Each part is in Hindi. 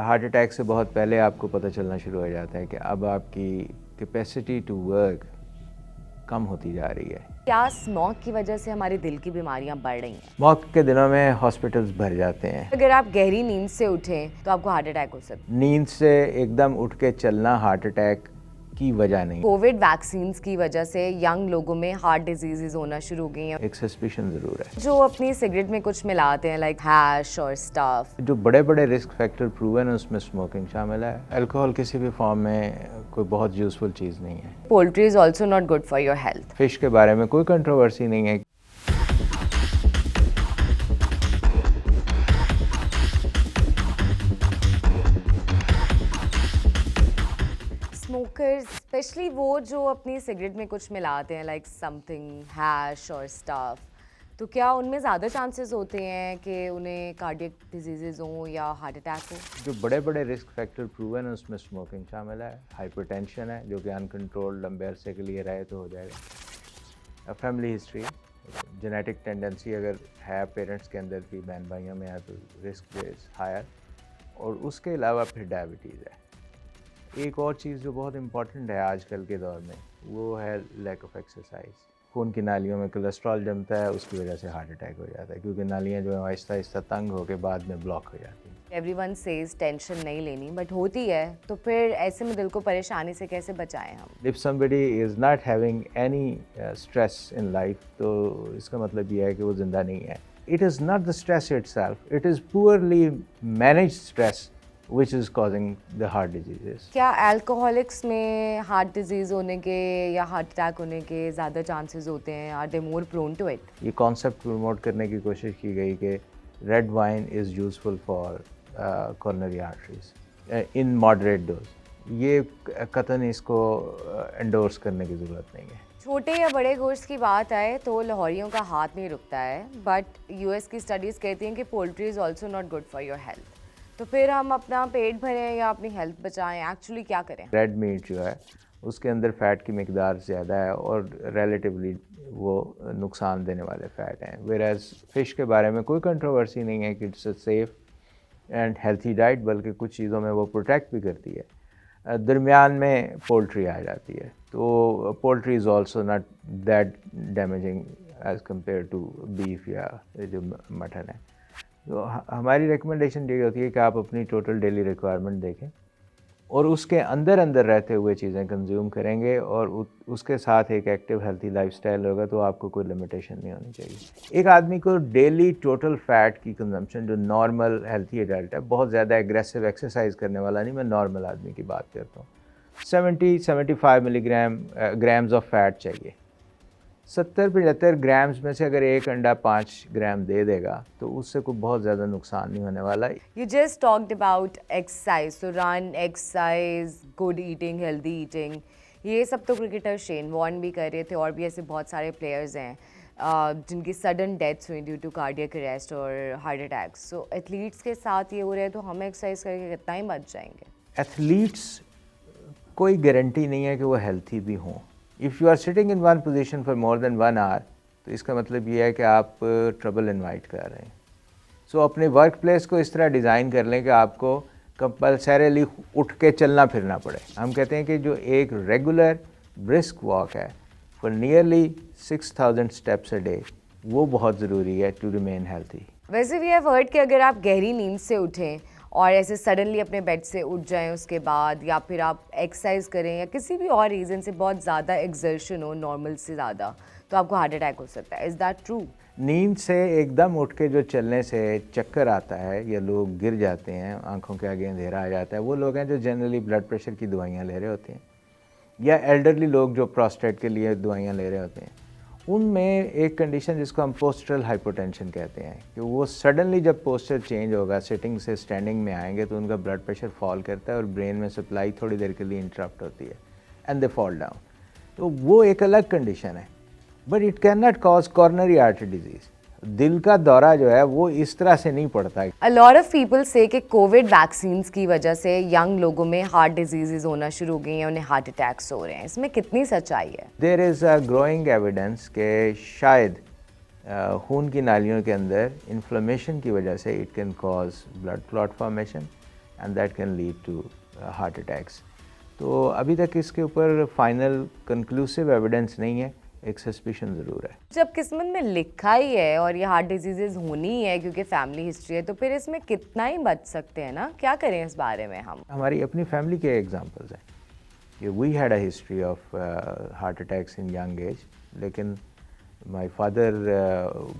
हार्ट अटैक से बहुत पहले आपको पता चलना शुरू हो जाता है कि अब आपकी कैपेसिटी टू वर्क कम होती जा रही है। क्या स्मोक की वजह से हमारे दिल की बीमारियां बढ़ रही हैं? स्मोक के दिनों में हॉस्पिटल्स भर जाते हैं। अगर आप गहरी नींद से उठें तो आपको हार्ट अटैक हो सकता है। नींद से एकदम उठ के चलना हार्ट अटैक की वजह नहीं, कोविड वैक्सीन्स की वजह से यंग लोगों में हार्ट डिजीजेज होना शुरू हो गई हैं। एक सस्पिशन ज़रूर है। जो अपनी सिगरेट में कुछ मिलाते हैं लाइक हैश और स्टफ। जो बड़े बड़े रिस्क फैक्टर प्रूवन है उसमें स्मोकिंग शामिल है। अल्कोहल किसी भी फॉर्म में कोई बहुत यूज़फुल चीज़ नहीं है। Poultry is also not good for your health. Fish के बारे में कोई कंट्रोवर्सी नहीं है। स्मोकर्स स्पेशली वो जो अपनी सिगरेट में कुछ मिलाते हैं लाइक समथिंग हैश और स्टफ, तो क्या उनमें ज़्यादा चांसेस होते हैं कि उन्हें कार्डियक डिजीजेज हों या हार्ट अटैक हो? जो बड़े बड़े रिस्क फैक्टर प्रूवन है उसमें स्मोकिंग शामिल है। हाइपरटेंशन है जो कि अनकंट्रोल्ड लंबे अरसे के लिए रहे तो हो जाएगा। फैमिली हिस्ट्री, जेनेटिक टेंडेंसी अगर है पेरेंट्स के अंदर भी, बहन भाइयों में है तो रिस्क इज़ हायर। और उसके अलावा फिर डायबिटीज़ है। एक और चीज़ जो बहुत इम्पॉर्टेंट है आजकल के दौर में वो है लैक ऑफ एक्सरसाइज। खून की नालियों में कोलेस्ट्रॉल जमता है, उसकी वजह से हार्ट अटैक हो जाता है क्योंकि नालियाँ जो है आहिस्ता आहिस्ता तंग होकर बाद में ब्लॉक हो जाती हैं। एवरीवन सेज टेंशन नहीं लेनी, बट होती है, तो फिर ऐसे में दिल को परेशानी से कैसे बचाएं हम? If somebody is not having any stress in life तो इसका मतलब ये है कि वो ज़िंदा नहीं है। It is not the stress itself, it is poorly managed stress which is causing the heart diseases. क्या अल्कोहलिक्स में हार्ट डिजीज होने के या हार्ट अटैक होने के ज़्यादा चांसेस होते हैं? Are they more prone to it? ये कॉन्सेप्ट प्रमोट करने की कोशिश की गई कि red wine is useful for coronary arteries in moderate dose। ये कतन इसको एंडोर्स करने की ज़रूरत नहीं है। छोटे या बड़े गोश्त की बात आए तो लाहौरियों का हाथ नहीं रुकता है, बट यूएस की स्टडीज़ कहती हैं कि poultry is also not good for your health. तो फिर हम अपना पेट भरें या अपनी हेल्थ बचाएं, एक्चुअली क्या करें? रेड मीट जो है उसके अंदर फ़ैट की मिकदार ज़्यादा है और रिलेटिवली वो नुकसान देने वाले फ़ैट हैं। वेराज फ़िश के बारे में कोई कंट्रोवर्सी नहीं है कि it's a safe and healthy diet, बल्कि कुछ चीज़ों में वो प्रोटेक्ट भी करती है। दरमियान में पोल्ट्री आ जाती है, तो poultry is also not that damaging as compare to beef या जो मटन है। तो हमारी रिकमेंडेशन ये होती है कि आप अपनी टोटल डेली रिक्वायरमेंट देखें और उसके अंदर अंदर रहते हुए चीज़ें कंज्यूम करेंगे और उसके साथ एक एक्टिव हेल्थी लाइफस्टाइल होगा तो आपको कोई लिमिटेशन नहीं होनी चाहिए। एक आदमी को डेली टोटल फैट की कंजम्पशन जो नॉर्मल हेल्थी एडल्ट है, बहुत ज़्यादा एग्रेसिव एक्सरसाइज करने वाला नहीं, मैं नॉर्मल आदमी की बात करता हूँ, 70-75 ग्राम्स ऑफ फैट चाहिए। 70-75 ग्राम्स में से अगर एक अंडा 5 ग्राम दे देगा तो उससे कोई बहुत ज़्यादा नुकसान नहीं होने वाला। You just talked about exercise, तो run, exercise, good eating, healthy eating, ये सब तो क्रिकेटर शेन वॉर्न भी कर रहे थे और भी ऐसे बहुत सारे प्लेयर्स हैं जिनकी सडन डेथ्स हुई ड्यू टू कार्डियक अरेस्ट और हार्ट अटैक्स। सो एथलीट्स के साथ ये हो रहा है तो हम एक्सरसाइज करके कितना ही बच जाएंगे? एथलीट्स कोई गारंटी नहीं है कि वो हेल्थी भी हों। If you are sitting in one position for more than 1 hour तो इसका मतलब ये है कि आप ट्रबल इनवाइट कर रहे हैं। सो अपने वर्क प्लेस को इस तरह डिज़ाइन कर लें कि आपको कंपल्सरीली उठ के चलना फिरना पड़े। हम कहते हैं कि जो एक रेगुलर ब्रिस्क वॉक है for nearly 6000 steps a day, वो बहुत ज़रूरी है टू रिमेन हेल्थी। वैसे भी हैव हर्ड कि अगर आप गहरी नींद से उठें और ऐसे सडनली अपने बेड से उठ जाएं उसके बाद, या फिर आप एक्सरसाइज करें या किसी भी और रीज़न से बहुत ज़्यादा एक्सर्शन हो नॉर्मल से ज़्यादा, तो आपको हार्ट अटैक हो सकता है। Is that true? नींद से एकदम उठ के जो चलने से चक्कर आता है या लोग गिर जाते हैं, आंखों के आगे अंधेरा आ जाता है, वो लोग हैं जो जनरली ब्लड प्रेशर की दवाइयाँ ले रहे होते हैं या एल्डरली लोग जो प्रोस्टेट के लिए दवाइयाँ ले रहे होते हैं। उनमें एक कंडीशन जिसको हम पोस्चरल हाइपोटेंशन कहते हैं कि वो सडनली जब पोस्चर चेंज होगा, सिटिंग से स्टैंडिंग में आएंगे तो उनका ब्लड प्रेशर फॉल करता है और ब्रेन में सप्लाई थोड़ी देर के लिए इंटरप्ट होती है एंड दे फॉल डाउन। तो वो एक अलग कंडीशन है, but it can not cause coronary artery disease. दिल का दौरा जो है वो इस तरह से नहीं पड़ता है। A lot of people say कि कोविड वैक्सीन्स की वजह से यंग लोगों में हार्ट डिजीजेज होना शुरू हो गई हैं, उन्हें हार्ट अटैक्स हो रहे हैं। इसमें कितनी सच्चाई है? There is a growing evidence कि शायद खून की नालियों के अंदर इन्फ्लेमेशन की वजह से it can cause blood clot formation and that can lead to heart attacks. तो अभी तक इसके ऊपर फाइनल कंक्लूसिव एविडेंस नहीं है, एक सस्पिशन ज़रूर है। जब किस्मत में लिखा ही है और ये हार्ट डिजीजेज होनी ही है क्योंकि फैमिली हिस्ट्री है, तो फिर इसमें कितना ही बच सकते हैं ना, क्या करें इस बारे में हम? हमारी अपनी फैमिली के एग्जांपल्स हैं कि we had a history of heart attacks in young age, लेकिन my father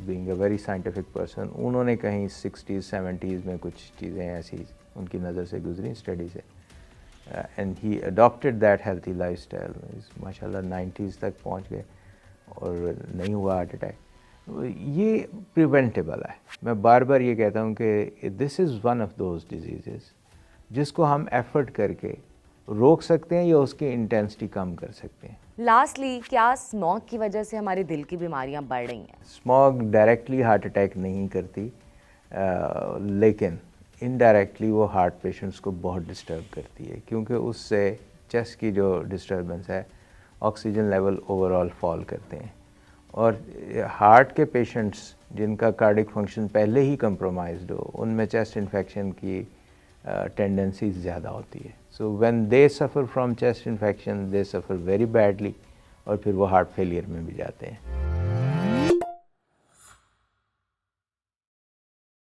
being a very scientific person, उन्होंने कहीं 60s 70s में कुछ चीज़ें ऐसी उनकी नज़र से गुजरी स्टडी से, and he adopted that healthy lifestyle. माशाल्लाह 90s तक पहुंच गए और नहीं हुआ हार्ट अटैक। ये प्रिवेंटेबल है। मैं बार बार ये कहता हूँ कि this is one of those disease जिसको हम एफर्ट करके रोक सकते हैं या उसकी इंटेंसिटी कम कर सकते हैं। लास्टली, क्या स्मोक की वजह से हमारे दिल की बीमारियां बढ़ रही हैं? स्मोक डायरेक्टली हार्ट अटैक नहीं करती, लेकिन इनडायरेक्टली वो हार्ट पेशेंट्स को बहुत डिस्टर्ब करती है, क्योंकि उससे चेस्ट की जो डिस्टर्बेंस है, ऑक्सीजन लेवल ओवरऑल फॉल करते हैं, और हार्ट के पेशेंट्स जिनका कार्डिक फंक्शन पहले ही कंप्रोमाइज्ड हो, उनमें चेस्ट इन्फेक्शन की टेंडेंसीज ज़्यादा होती है। So when they suffer from chest infection, they suffer very badly, और फिर वो हार्ट फेलियर में भी जाते हैं।